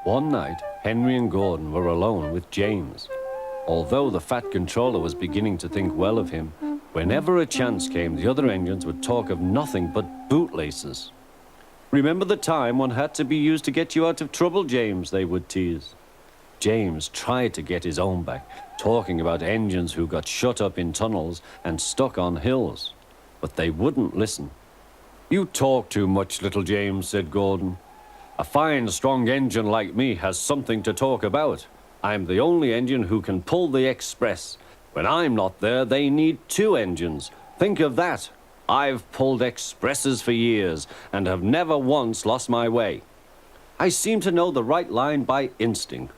One night, Henry and Gordon were alone with James. Although the Fat Controller was beginning to think well of him, whenever a chance came, the other engines would talk of nothing but bootlaces. "Remember the time one had to be used to get you out of trouble, James," they would tease. James tried to get his own back, talking about engines who got shut up in tunnels and stuck on hills. But they wouldn't listen. "You talk too much, little James," said Gordon. "A fine, strong engine like me has something to talk about. I'm the only engine who can pull the express. When I'm not there, they need two engines. Think of that. I've pulled expresses for years and have never once lost my way. I seem to know the right line by instinct."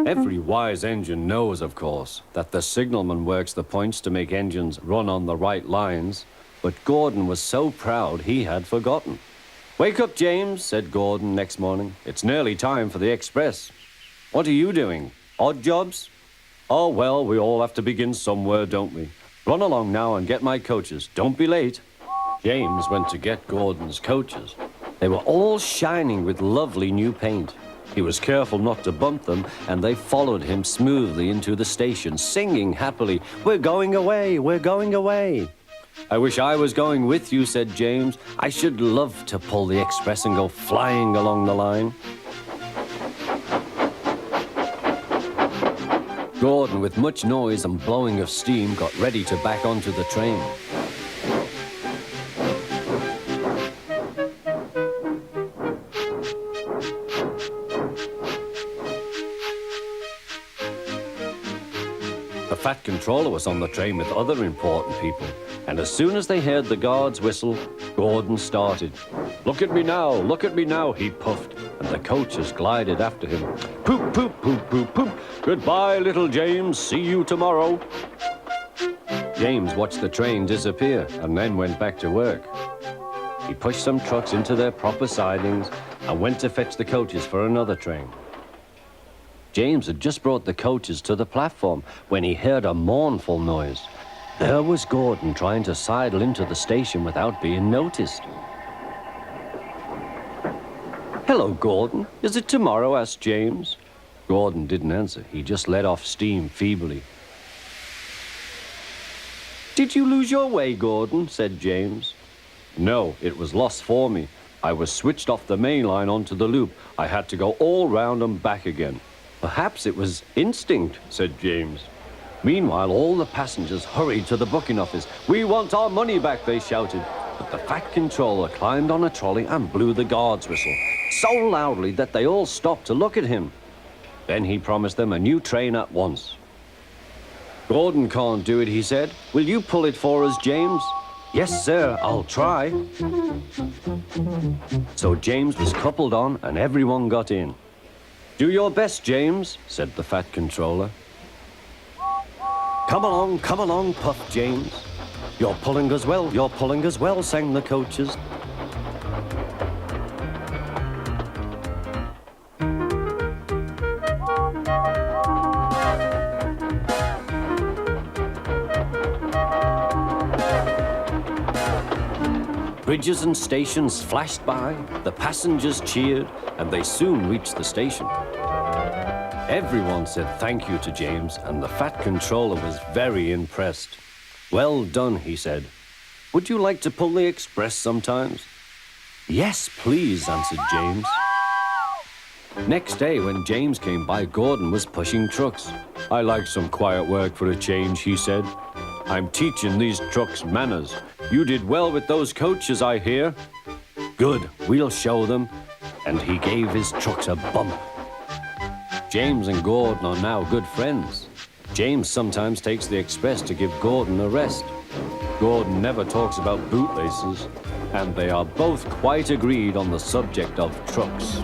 Every wise engine knows, of course, that the signalman works the points to make engines run on the right lines, but Gordon was so proud he had forgotten. "Wake up, James," said Gordon next morning. "It's nearly time for the express." "What are you doing? Odd jobs?" "Oh, well, we all have to begin somewhere, don't we? Run along now and get my coaches. Don't be late." James went to get Gordon's coaches. They were all shining with lovely new paint. He was careful not to bump them, and they followed him smoothly into the station, singing happily, "We're going away, we're going away." "I wish I was going with you," said James. "I should love to pull the express and go flying along the line." Gordon, with much noise and blowing of steam, got ready to back onto the train. The Fat Controller was on the train with other important people, and as soon as they heard the guard's whistle, Gordon started. Look at me now," he puffed, and the coaches glided after him. "Poop, poop, poop, poop, poop. Goodbye, little James. See you tomorrow." James watched the train disappear and then went back to work. He pushed some trucks into their proper sidings and went to fetch the coaches for another train. James had just brought the coaches to the platform when he heard a mournful noise. There was Gordon trying to sidle into the station without being noticed. "Hello, Gordon. Is it tomorrow?" asked James. Gordon didn't answer. He just let off steam feebly. "Did you lose your way, Gordon?" said James. "No, it was lost for me. I was switched off the main line onto the loop. I had to go all round and back again." "Perhaps it was instinct," said James. Meanwhile, all the passengers hurried to the booking office. "We want our money back," they shouted. But the Fat Controller climbed on a trolley and blew the guard's whistle, so loudly that they all stopped to look at him. Then he promised them a new train at once. "Gordon can't do it," he said. "Will you pull it for us, James?" "Yes, sir, I'll try." So James was coupled on and everyone got in. "Do your best, James," said the Fat Controller. Come along, puffed James. You're pulling us well, sang the coaches. Bridges and stations flashed by, the passengers cheered, and they soon reached the station. Everyone said thank you to James, and the Fat Controller was very impressed. "Well done," he said. "Would you like to pull the express sometimes?" "Yes, please," answered James. Next day, when James came by, Gordon was pushing trucks. "I like some quiet work for a change," he said. "I'm teaching these trucks manners. You did well with those coaches, I hear." "Good, we'll show them." And he gave his trucks a bump. James and Gordon are now good friends. James sometimes takes the express to give Gordon a rest. Gordon never talks about bootlaces, and they are both quite agreed on the subject of trucks.